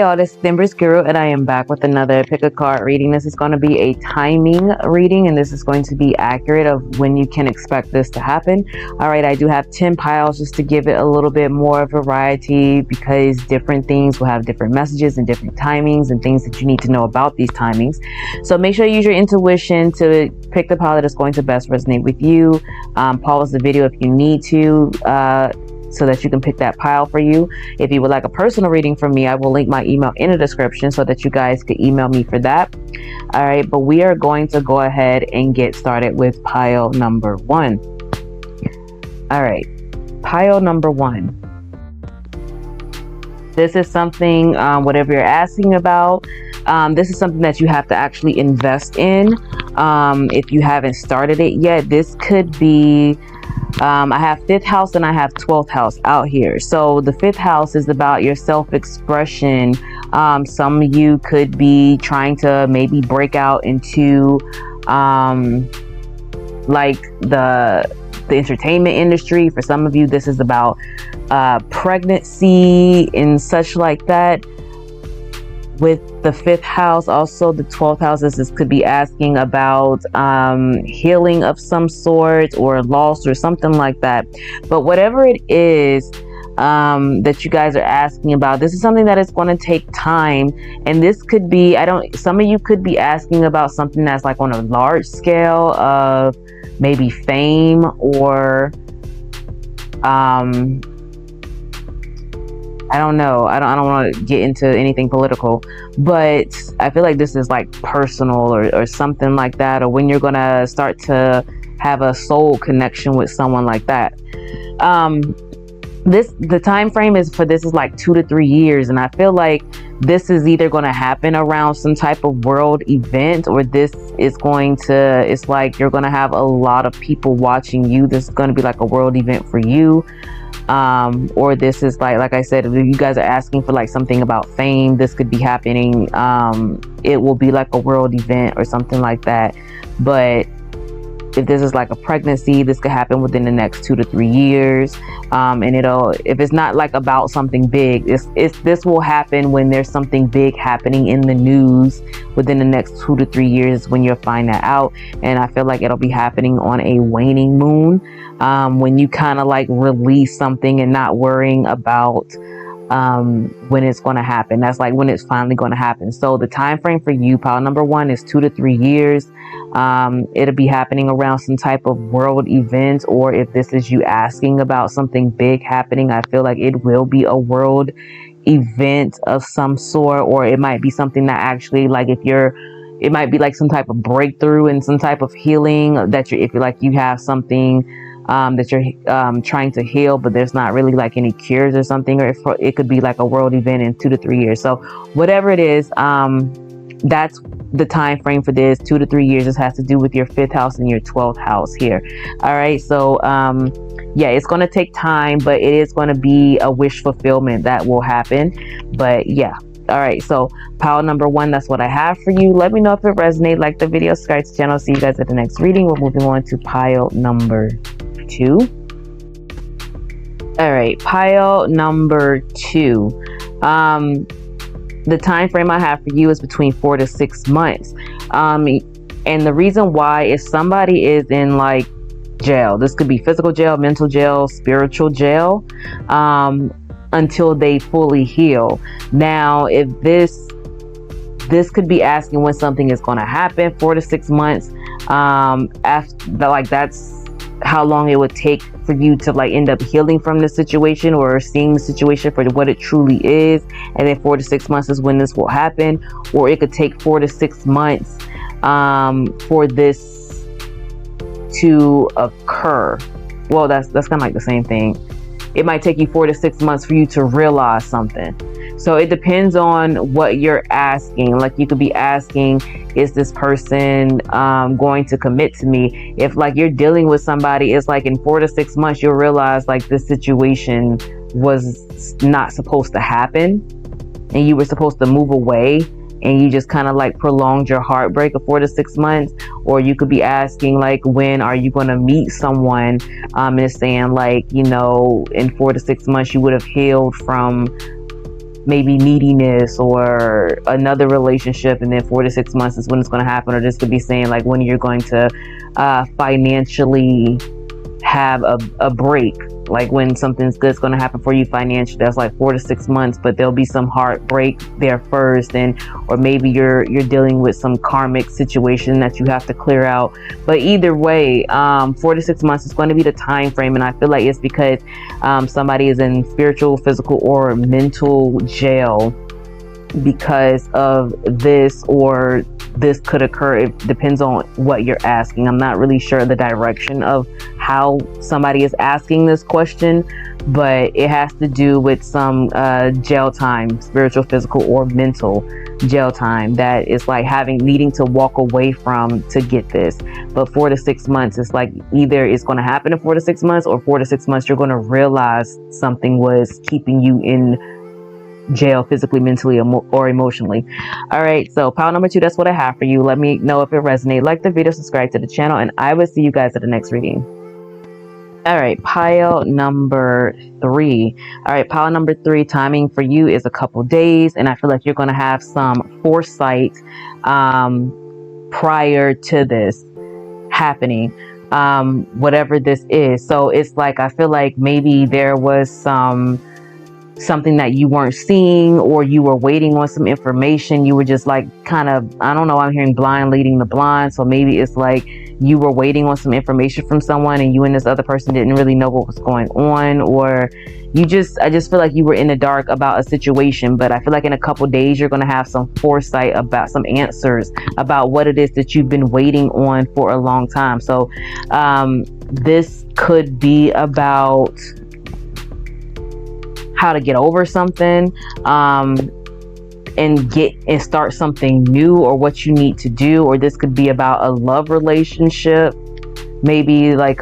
y'all, this is Denver's Guru, and I am back with another pick a card reading. This is going to be a timing reading, and this is going to be accurate of when you can expect this to happen. All right, I do have 10 piles just to give it a little bit more variety, because different things will have different messages and different timings and things that you need to know about these timings. So make sure you use your intuition to pick the pile that is going to best resonate with you. Pause the video if you need to, so that you can pick that pile for you. If you would like a personal reading from me, I will link my email in the description so that you guys could email me for that. All right, but we are going to go ahead and get started with pile number 1. All right, pile number 1. This is something, whatever you're asking about, this is something that you have to actually invest in. If you haven't started it yet, this could be I have 5th house and I have 12th house out here. So the 5th house is about your self-expression. Some of you could be trying to maybe break out into like the entertainment industry. For some of you, this is about pregnancy and such like that. With the 5th house, also the 12th house, this could be asking about healing of some sort or loss or something like that. But whatever it is that you guys are asking about, this is something that is going to take time. And this could be, some of you could be asking about something that's like on a large scale of maybe fame or I don't know. I don't want to get into anything political, but I feel like this is like personal or something like that, or when you're going to start to have a soul connection with someone like that. The time frame is for this is like 2 to 3 years, and I feel like this is either going to happen around some type of world event, or this is going to, it's like you're going to have a lot of people watching you. This is going to be like a world event for you. Or this is like I said, if you guys are asking for like something about fame, this could be happening. It will be like a world event or something like that. But if this is like a pregnancy, this could happen within the next 2 to 3 years. And if it's not like about something big, this will happen when there's something big happening in the news within the next 2 to 3 years, when you'll find that out. And I feel like it'll be happening on a waning moon, when you kind of like release something and not worrying about when it's going to happen. That's like when it's finally going to happen. So the time frame for you, pile number 1, is 2 to 3 years. It'll be happening around some type of world event, or if this is you asking about something big happening, I feel like it will be a world event of some sort, or it might be something that actually, like it might be like some type of breakthrough and some type of healing that if you like you have something that you're trying to heal, but there's not really like any cures or something, or it could be like a world event in 2 to 3 years. So whatever it is, that's the time frame for this. 2 to 3 years. This has to do with your 5th house and your 12th house here. All right, so yeah, it's going to take time, but it is going to be a wish fulfillment that will happen. But yeah. All right, so pile number 1, that's what I have for you. Let me know if it resonates. Like the video, subscribe to the channel. See you guys at the next reading. We're moving on to pile number 2. All right, pile number 2. The time frame I have for you is between 4 to 6 months. And the reason why is somebody is in like jail. This could be physical jail, mental jail, spiritual jail, until they fully heal. Now, if this could be asking when something is going to happen, 4 to 6 months. After, like, that's how long it would take for you to like end up healing from the situation, or seeing the situation for what it truly is. And then 4 to 6 months is when this will happen. Or it could take 4 to 6 months for this to occur. Well, that's kind of like the same thing. It might take you 4 to 6 months for you to realize something. So it depends on what you're asking. Like, you could be asking, is this person going to commit to me? If like you're dealing with somebody, it's like in 4 to 6 months, you'll realize like this situation was not supposed to happen, and you were supposed to move away, and you just kind of like prolonged your heartbreak of 4 to 6 months. Or you could be asking like, when are you going to meet someone? And it's saying like, you know, in 4 to 6 months you would have healed from maybe neediness or another relationship, and then 4 to 6 months is when it's going to happen. Or this could be saying like when you're going to financially have a break, like when something's good's going to happen for you financially. That's like 4 to 6 months, but there'll be some heartbreak there first, and or maybe you're dealing with some karmic situation that you have to clear out. But either way, 4 to 6 months is going to be the time frame, and I feel like it's because somebody is in spiritual, physical, or mental jail because of this, or this could occur. It depends on what you're asking. I'm not really sure the direction of how somebody is asking this question, but it has to do with some jail time, spiritual, physical, or mental jail time, that is like needing to walk away from to get this. But 4 to 6 months, it's like either it's going to happen in 4 to 6 months, or 4 to 6 months you're going to realize something was keeping you in jail physically, mentally, or emotionally. All right, so pile number 2, that's what I have for you. Let me know if it resonates. Like the video, subscribe to the channel, and I will see you guys at the next reading. All right, pile number 3. All right, pile number 3, timing for you is a couple days, and I feel like you're going to have some foresight prior to this happening, whatever this is. So it's like, I feel like maybe there was something that you weren't seeing, or you were waiting on some information. You were just like kind of, I don't know, I'm hearing blind leading the blind. So maybe it's like you were waiting on some information from someone, and you and this other person didn't really know what was going on, or I just feel like you were in the dark about a situation. But I feel like in a couple days you're going to have some foresight about some answers about what it is that you've been waiting on for a long time. So this could be about how to get over something, and start something new, or what you need to do. Or this could be about a love relationship. Maybe like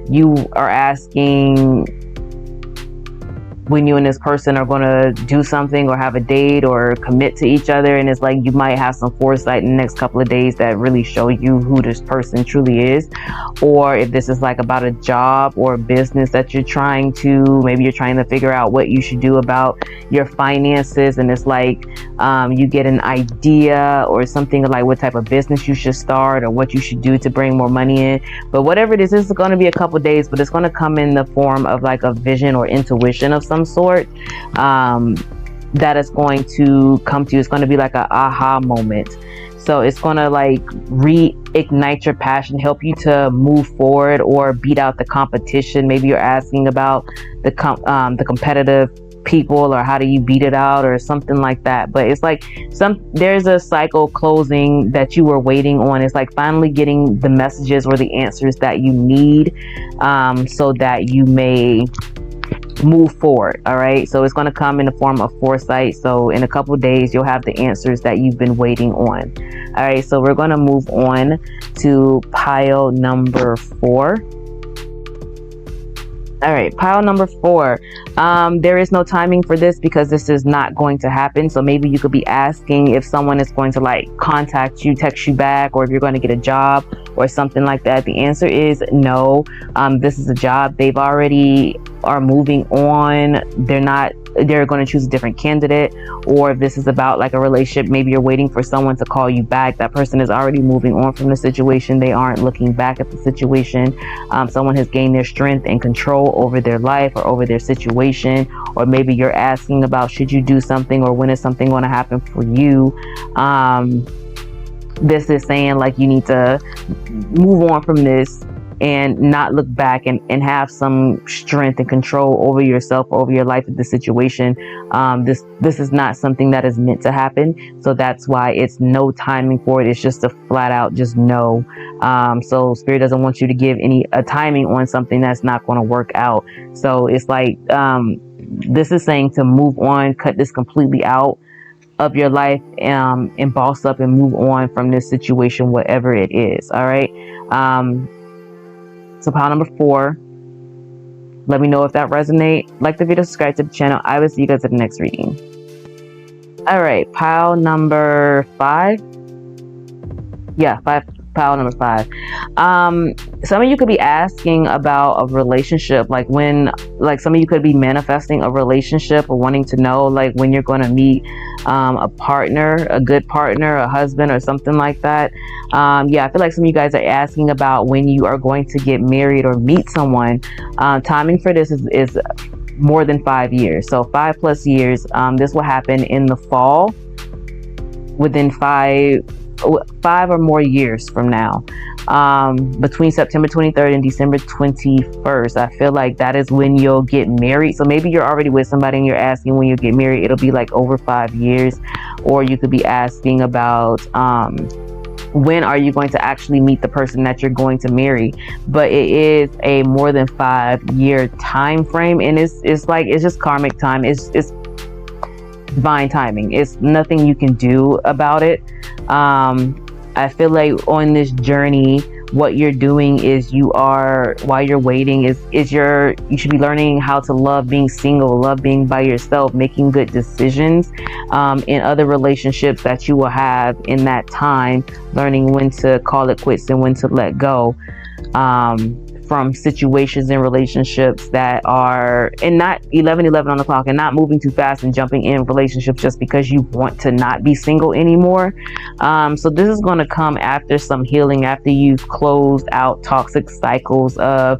you are asking when you and this person are going to do something, or have a date, or commit to each other, and it's like you might have some foresight in the next couple of days that really show you who this person truly is. Or if this is like about a job or a business that you're trying to, maybe you're trying to figure out what you should do about your finances, and it's like you get an idea or something like what type of business you should start, or what you should do to bring more money in. But whatever it is, this is going to be a couple days, but it's going to come in the form of like a vision or intuition of some sort that is going to come to you. It's going to be like an aha moment. So it's going to like reignite your passion, help you to move forward or beat out the competition. Maybe you're asking about the competitive people, or how do you beat it out, or something like that. But it's like there's a cycle closing that you were waiting on. It's like finally getting the messages or the answers that you need, so that you may move forward. All right, so it's going to come in the form of foresight. So in a couple days you'll have the answers that you've been waiting on. All right, so we're going to move on to pile number 4. All right, pile number 4. There is no timing for this because this is not going to happen. So maybe you could be asking if someone is going to like contact you, text you back, or if you're going to get a job or something like that. The answer is no. This is a job. They've already are moving on. They're going to choose a different candidate. Or if this is about like a relationship, maybe you're waiting for someone to call you back. That person is already moving on from the situation. They aren't looking back at the situation. Someone has gained their strength and control over their life or over their situation. Or maybe you're asking about should you do something, or when is something going to happen for you. This is saying like you need to move on from this and not look back, and have some strength and control over yourself, over your life, the situation. This is not something that is meant to happen. So that's why it's no timing for it. It's just a flat out just no. So Spirit doesn't want you to give a timing on something that's not going to work out. So it's like this is saying to move on, cut this completely out of your life, and boss up and move on from this situation, whatever it is. All right. So pile number 4, let me know if that resonates. Like the video, subscribe to the channel. I will see you guys at the next reading. All right, pile number 5. Yeah, pile Pile number 5. Some of you could be asking about a relationship, like when, like some of you could be manifesting a relationship or wanting to know like when you're going to meet a partner, a good partner, a husband or something like that. Yeah, I feel like some of you guys are asking about when you are going to get married or meet someone. Timing for this is more than 5 years. So 5+ years. This will happen in the fall, within five or more years from now. Between September 23rd and December 21st, I feel like that is when you'll get married. So maybe you're already with somebody and you're asking when you'll get married. It'll be like over 5 years. Or you could be asking about when are you going to actually meet the person that you're going to marry. But it is a more than 5-year time frame, and it's just karmic time. It's divine timing. It's nothing you can do about it. I feel like on this journey, what you're doing is while you're waiting you should be learning how to love being single, love being by yourself, making good decisions in other relationships that you will have in that time, learning when to call it quits and when to let go from situations and relationships that are, and not 11:11 on the clock, and not moving too fast and jumping in relationships just because you want to not be single anymore. So this is going to come after some healing, after you've closed out toxic cycles of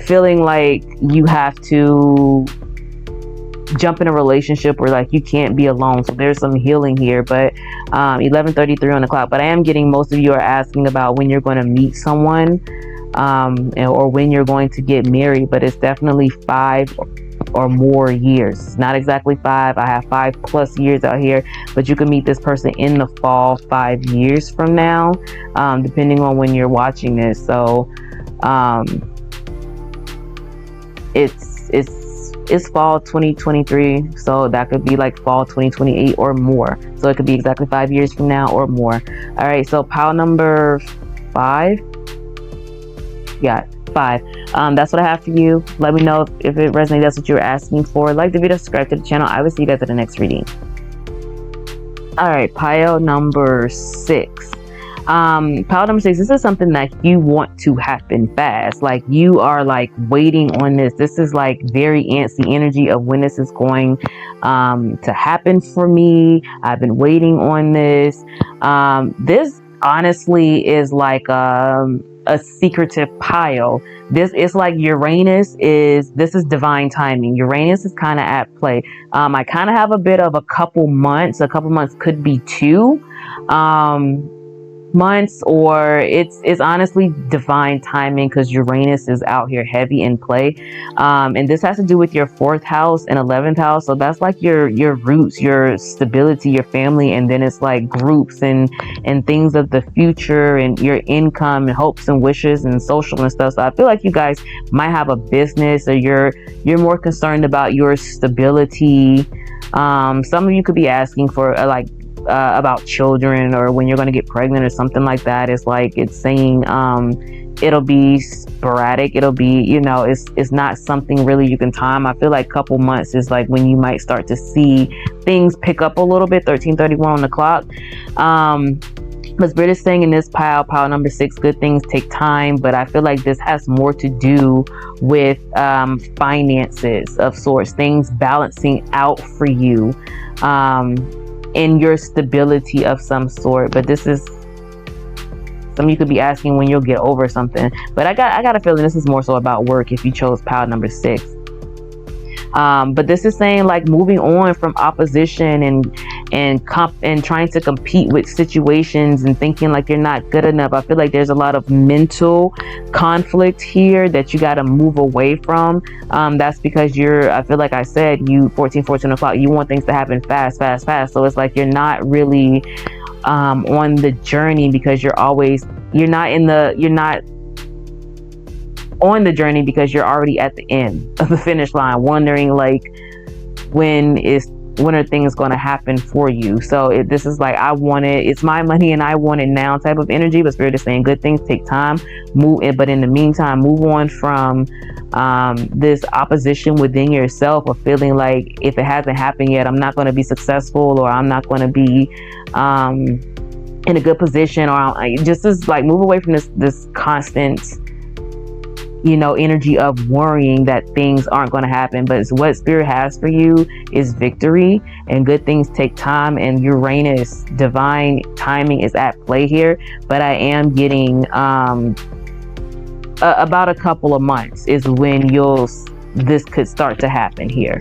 feeling like you have to jump in a relationship where like you can't be alone. So there's some healing here. But 11:33 on the clock. But I am getting, most of you are asking about when you're going to meet someone or when you're going to get married. But it's definitely 5 or more years. It's not exactly 5. I have 5+ years out here, but you can meet this person in the fall 5 years from now, depending on when you're watching this. So it's fall 2023, so that could be like fall 2028 or more. So it could be exactly 5 years from now or more. All right, so pile number 5. Yeah, 5. That's what I have for you. Let me know if it resonates. That's what you were asking for. Like the video, subscribe to the channel. I will see you guys at the next reading. All right, pile number 6. Pile number 6, this is something that you want to happen fast. Like you are like waiting on this. This is like very antsy energy of when this is going to happen for me. I've been waiting on this. This honestly is like a secretive pile. This is like this is divine timing. Uranus is kind of at play. I kind of have a bit of a couple months could be 2 months, or it's honestly divine timing because Uranus is out here heavy in play, and this has to do with your 4th house and 11th house. So that's like your roots, your stability, your family, and then it's like groups and things of the future and your income and hopes and wishes and social and stuff. So I feel like you guys might have a business, or you're more concerned about your stability. Some of you could be asking for about children, or when you're going to get pregnant or something like that. It's like it's saying it'll be sporadic. It'll be, it's not something really you can time. I feel like couple months is like when you might start to see things pick up a little bit. 13:31 on the clock. But Spirit is saying in this pile number 6, good things take time. But I feel like this has more to do with finances of sorts, things balancing out for you. In your stability of some sort. But this is, some of you could be asking when you'll get over something. But I got a feeling this is more so about work if you chose pile number 6. But this is saying like moving on from opposition and trying to compete with situations and thinking like you're not good enough. I feel like there's a lot of mental conflict here that you got to move away from. That's because I feel like I said, you 14 o'clock, you want things to happen fast. So it's like you're not really on the journey because you're not on the journey because you're already at the end of the finish line, wondering like when are things going to happen for you. So this is like, it's my money and I want it now type of energy. But Spirit is saying good things take time, but in the meantime, move on from this opposition within yourself, or feeling like if it hasn't happened yet, I'm not going to be successful, or I'm not going to be in a good position, or just as like move away from this constant, energy of worrying that things aren't going to happen. But it's what spirit has for you is victory, and good things take time, and Uranus divine timing is at play here. But I am getting about a couple of months is when this could start to happen here.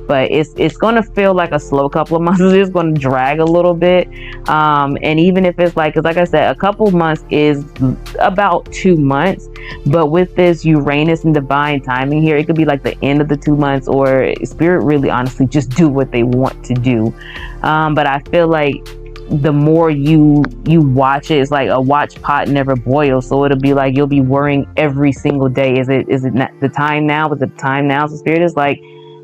But it's going to feel like a slow couple of months. It's just going to drag a little bit. And even if it's like, because like I said, a couple months is about 2 months. But with this Uranus and divine timing here, it could be like the end of the 2 months, or spirit really honestly just do what they want to do. But I feel like the more you watch it, it's like a watch pot never boils. So it'll be like you'll be worrying every single day. Is it not the time now? Is it the time now? So spirit is like,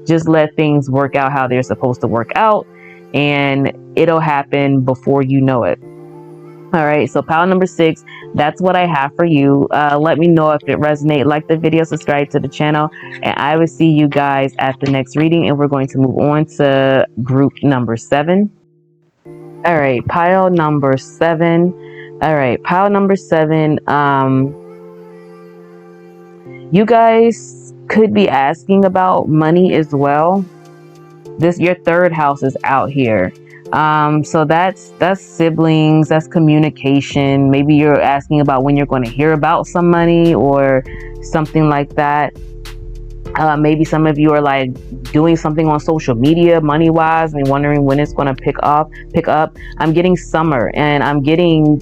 just let things work out how they're supposed to work out, and it'll happen before you know it. All right, so pile number 6, that's what I have for you. Let me know if it resonates. Like the video, subscribe to the channel, and I will see you guys at the next reading. And we're going to move on to group number 7. All right, pile number 7. All right, pile number 7. You guys could be asking about money as well. Your third house is out here. So that's siblings, that's communication. Maybe you're asking about when you're going to hear about some money or something like that. Maybe some of you are like doing something on social media money wise and wondering when it's going to pick up. I'm getting summer, and I'm getting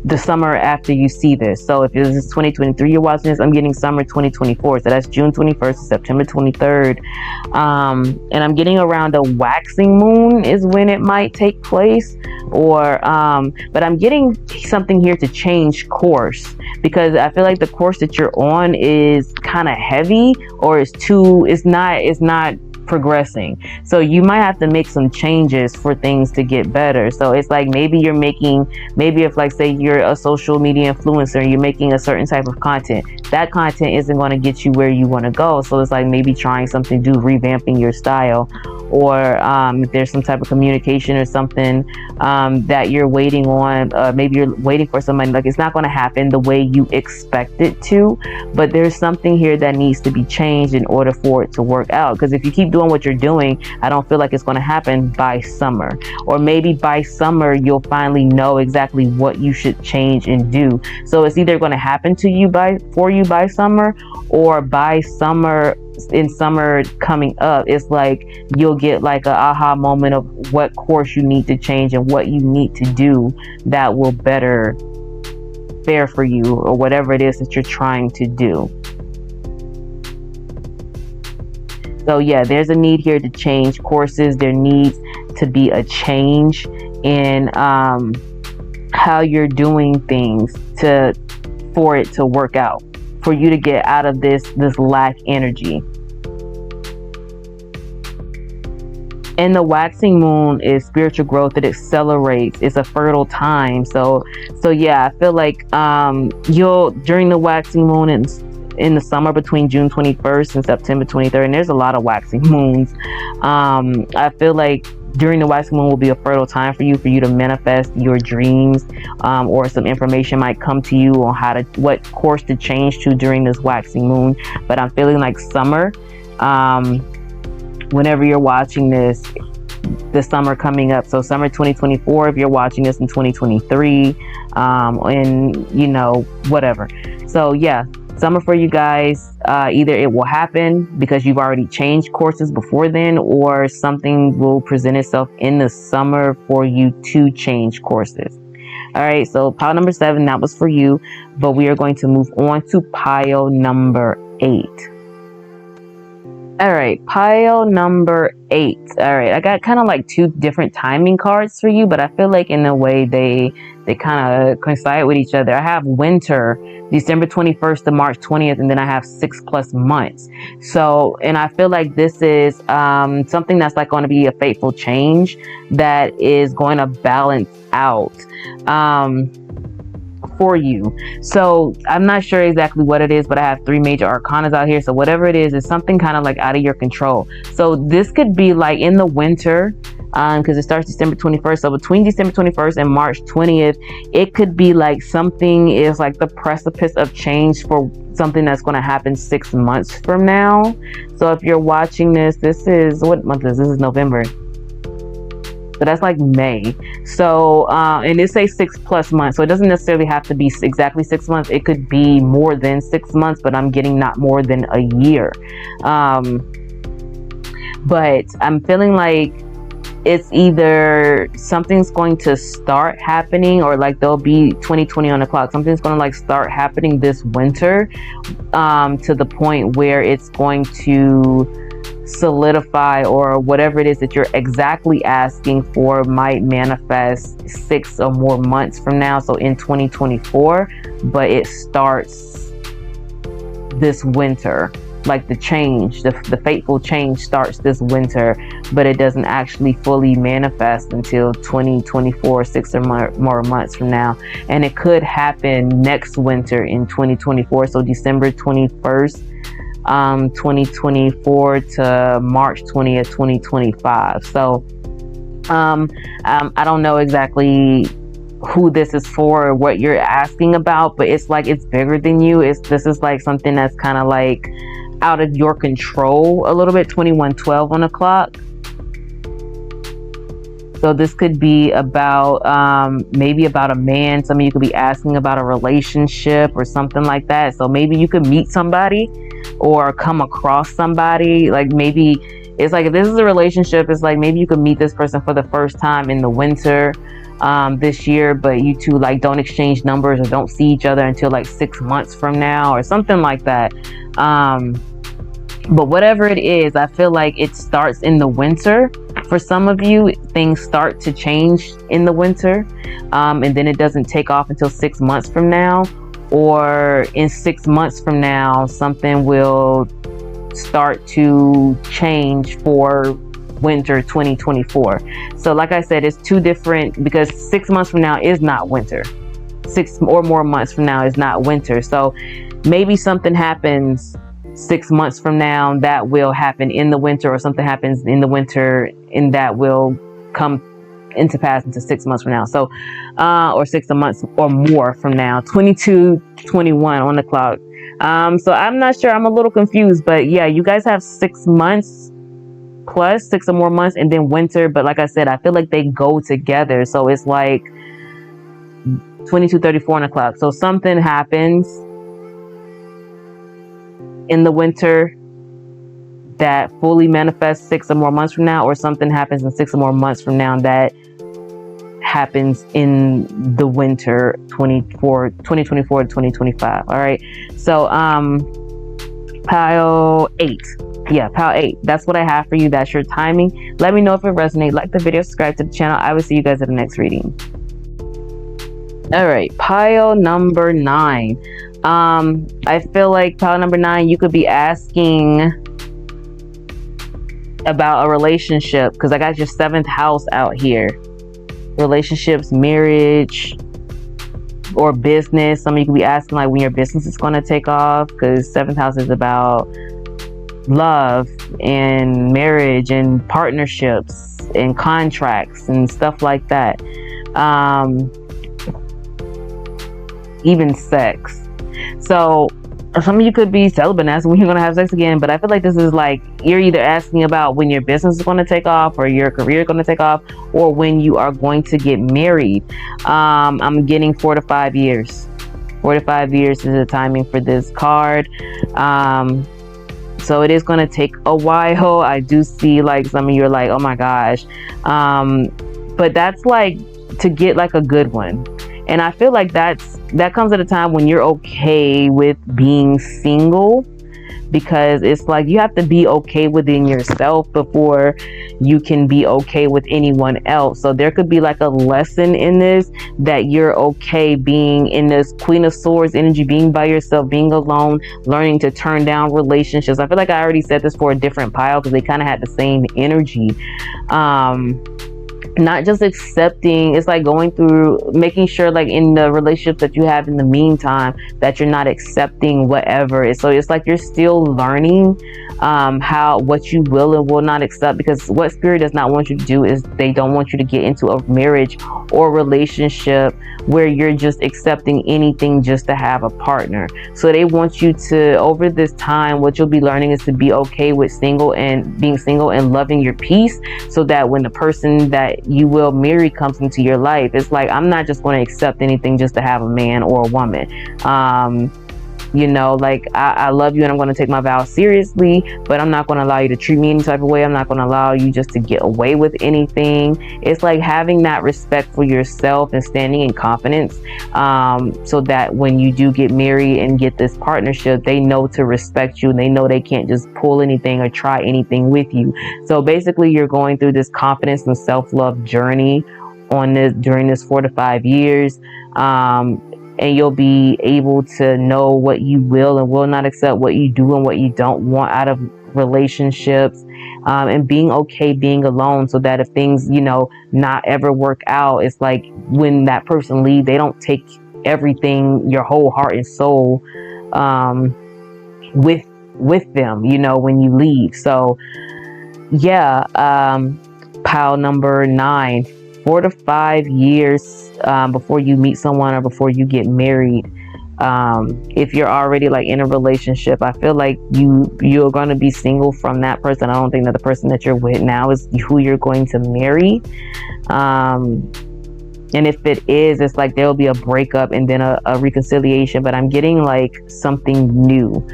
the summer after you see this. So if this is 2023 you're watching this, I'm getting summer 2024. So that's June 21st to September 23rd. And I'm getting around a waxing moon is when it might take place, or but I'm getting something here to change course, because I feel like the course that you're on is kind of heavy, or it's not progressing. So you might have to make some changes for things to get better. So it's like maybe if like say you're a social media influencer, you're making a certain type of content, that content isn't going to get you where you want to go. So it's like maybe trying something new, revamping your style, or if there's some type of communication or something that you're waiting on, maybe you're waiting for somebody, like it's not going to happen the way you expect it to, but there's something here that needs to be changed in order for it to work out. Because if you keep doing what you're doing, I don't feel like it's going to happen by summer. Or maybe by summer you'll finally know exactly what you should change and do. So it's either going to happen to you by summer, or by summer, in summer coming up, it's like you'll get like a aha moment of what course you need to change and what you need to do that will better fare for you, or whatever it is that you're trying to do. So yeah, there's a need here to change courses. There needs to be a change in how you're doing things for it to work out, for you to get out of this lack energy. And the waxing moon is spiritual growth. It accelerates. It's a fertile time. So yeah, I feel like you'll, during the waxing moon in the summer between June 21st and September 23rd, and there's a lot of waxing moons, I feel like during the waxing moon will be a fertile time for you to manifest your dreams, or some information might come to you on what course to change to during this waxing moon. But I'm feeling like summer, whenever you're watching this, the summer coming up. So summer 2024, if you're watching this in 2023, and whatever. So yeah, summer for you guys, either it will happen because you've already changed courses before then, or something will present itself in the summer for you to change courses. All right, so pile number 7, that was for you, but we are going to move on to pile number 8. All right, pile number 8. All right, I got kind of like 2 different timing cards for you, but I feel like in a way they kind of coincide with each other. I have winter, December 21st to March 20th, and then I have 6+ months. So, and I feel like this is something that's like going to be a fateful change that is going to balance out for you. So I'm not sure exactly what it is, but I have 3 major arcanas out here. So whatever it is something kind of like out of your control. So this could be like in the winter, because it starts December 21st. So between December 21st and March 20th, it could be like something is like the precipice of change for something that's going to happen 6 months from now. So if you're watching this, this is, what month is this? This is November. So that's like May. So, and it says 6+ months. So it doesn't necessarily have to be exactly 6 months. It could be more than 6 months, but I'm getting not more than a year. But I'm feeling like it's either something's going to start happening, or like there'll be 2020 on the clock. Something's going to like start happening this winter, to the point where it's going to solidify, or whatever it is that you're exactly asking for might manifest 6 or more months from now. So in 2024, but it starts this winter. Like the change, the fateful change starts this winter, but it doesn't actually fully manifest until 2024, 6 or more months from now. And it could happen next winter in 2024. So December 21st, 2024 to March 20th, 2025. So I don't know exactly who this is for or what you're asking about, but it's like it's bigger than you. This is like something that's kind of like out of your control a little bit. 2112 on the clock. So this could be about maybe about a man. Some of you could be asking about a relationship or something like that. So maybe you could meet somebody or come across somebody. Like maybe it's like, if this is a relationship, it's like maybe you could meet this person for the first time in the winter this year, but you two like don't exchange numbers or don't see each other until like 6 months from now or something like that. But whatever it is, I feel like it starts in the winter. For some of you, things start to change in the winter, and then it doesn't take off until 6 months from now, or in 6 months from now, something will start to change for winter 2024. So like I said, it's two different, because 6 months from now is not winter. 6 or more months from now is not winter. So maybe something happens 6 months from now that will happen in the winter, or something happens in the winter and that will come into pass into 6 months from now. So or 6 months or more from now. 22:21 on the clock. So I'm not sure, I'm a little confused, but yeah, you guys have 6 months plus 6 or more months, and then winter. But like I said, I feel like they go together. So it's like 22:34 on the clock. So something happens in the winter that fully manifests 6 or more months from now, or something happens in 6 or more months from now that happens in the winter 2024 to 2025. All right, so pile 8. Yeah, pile 8. That's what I have for you. That's your timing. Let me know if it resonates. Like the video, subscribe to the channel. I will see you guys at the next reading. All right, pile number 9. I feel like pile number 9, you could be asking about a relationship, because I got your 7th house out here. Relationships, marriage, or business. Some of you could be asking like when your business is going to take off, because 7th house is about love and marriage and partnerships and contracts and stuff like that. Even sex. So some of you could be celibate, asking when you're going to have sex again, but I feel like this is like you're either asking about when your business is going to take off, or your career is going to take off, or when you are going to get married. I'm getting 4 to 5 years. 4 to 5 years is the timing for this card. So it is going to take a while. I do see like some of you are like, oh my gosh. But that's like to get like a good one. And I feel like that comes at a time when you're okay with being single, because it's like you have to be okay within yourself before you can be okay with anyone else. So there could be like a lesson in this, that you're okay being in this Queen of Swords energy, being by yourself, being alone, learning to turn down relationships. I feel like I already said this for a different pile, because they kind of had the same energy. not just accepting, it's like going through making sure like in the relationship that you have in the meantime that you're not accepting whatever. So it's like you're still learning how what you will and will not accept, because what spirit does not want you to do is they don't want you to get into a marriage or relationship where you're just accepting anything just to have a partner. So they want you to, over this time, what you'll be learning is to be okay with single and being single and loving your peace, so that when the person that you will marry comes into your life, it's like, I'm not just going to accept anything just to have a man or a woman. Like I love you and I'm going to take my vows seriously, but I'm not going to allow you to treat me any type of way. I'm not going to allow you just to get away with anything. It's like having that respect for yourself and standing in confidence, so that when you do get married and get this partnership, they know to respect you and they know they can't just pull anything or try anything with you. So basically, you're going through this confidence and self-love journey during this 4 to 5 years. And you'll be able to know what you will and will not accept, what you do and what you don't want out of relationships, and being okay being alone, so that if things, not ever work out, it's like when that person leaves, they don't take everything, your whole heart and soul, with them, when you leave. So yeah, pile number 9. 4 to 5 years before you meet someone or before you get married. If you're already like in a relationship, I feel like you're going to be single from that person. I don't think that the person that you're with now is who you're going to marry. And if it is, it's like there'll be a breakup and then a reconciliation. But I'm getting like something new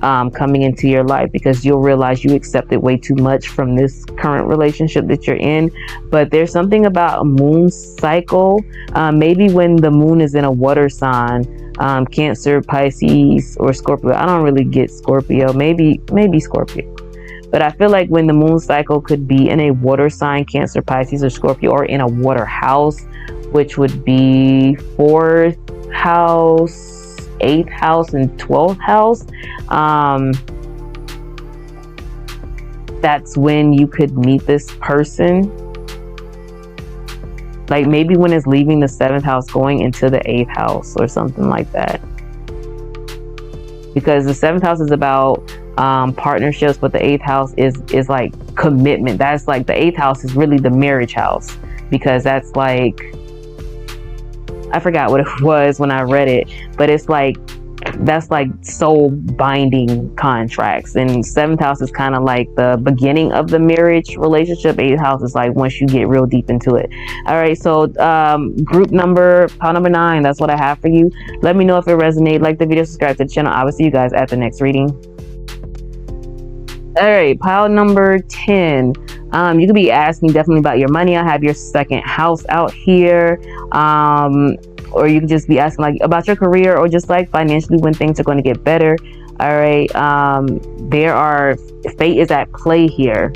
coming into your life, because you'll realize you accepted way too much from this current relationship that you're in. But there's something about a moon cycle, maybe when the moon is in a water sign, Cancer, Pisces, or Scorpio. I don't really get Scorpio, maybe Scorpio, but I feel like when the moon cycle could be in a water sign, Cancer, Pisces, or Scorpio, or in a water house, which would be 4th house, 8th house, and 12th house. That's when you could meet this person. Like maybe when it's leaving the 7th house going into the 8th house or something like that. Because the 7th house is about partnerships, but the 8th house is like commitment. That's like the 8th house is really the marriage house, because that's like, I forgot what it was when I read it, but it's like, that's like soul binding contracts. And 7th house is kind of like the beginning of the marriage relationship. 8th house is like once you get real deep into it. All right, so pile number 9, that's what I have for you. Let me know if it resonated. Like the video, subscribe to the channel. I will see you guys at the next reading. All right, pile number 10. You could be asking definitely about your money. I have your 2nd house out here. Or you could just be asking like about your career, or just like financially when things are going to get better. All right. Fate is at play here.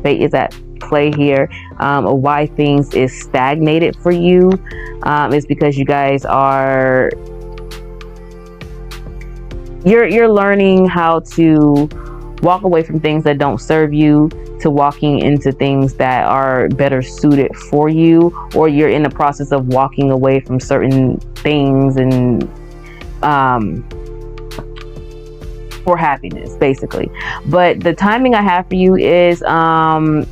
Fate is at play here. Why things is stagnated for you is because you guys are, you're learning how to walk away from things that don't serve you, to walking into things that are better suited for you, or you're in the process of walking away from certain things and for happiness, basically. But the timing I have for you is a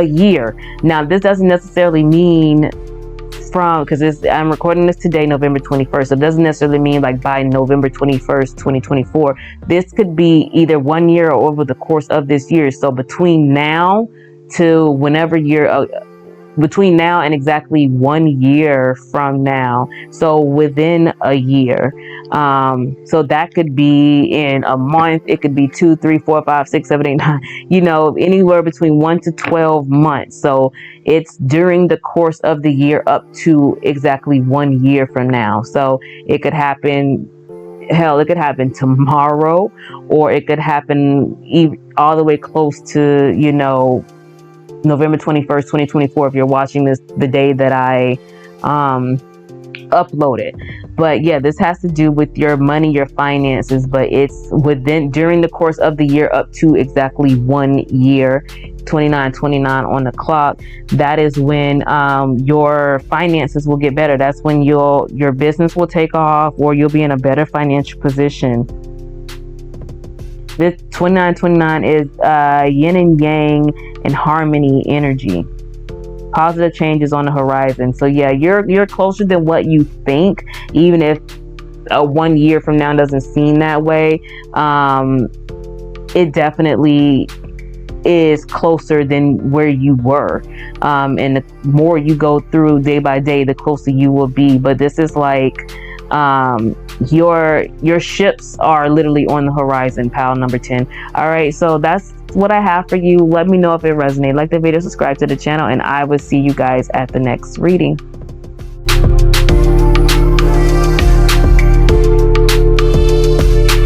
year. Now, this doesn't necessarily mean because I'm recording this today, November 21st. So it doesn't necessarily mean like by November 21st, 2024. This could be either 1 year or over the course of this year. So between now to whenever you're between now and exactly 1 year from now. So within a year. So that could be in a month. It could be 2, 3, 4, 5, 6, 7, 8, 9, anywhere between 1 to 12 months. So it's during the course of the year up to exactly 1 year from now. So it could happen, it could happen tomorrow, or it could happen all the way close to, November 21st, 2024, if you're watching this the day that I upload it. But yeah, this has to do with your money, your finances, but it's within during the course of the year up to exactly 1 year. 2929 on the clock. That is when your finances will get better. That's when your business will take off, or you'll be in a better financial position. This 2929 is yin and yang and harmony energy. Positive changes on the horizon. So yeah, you're closer than what you think, even if 1 year from now doesn't seem that way. It definitely is closer than where you were, and the more you go through day by day, the closer you will be. But this is like your ships are literally on the horizon, pile number 10. All right, so that's what I have for you. Let me know if it resonated. Like the video, subscribe to the channel, and I will see you guys at the next reading.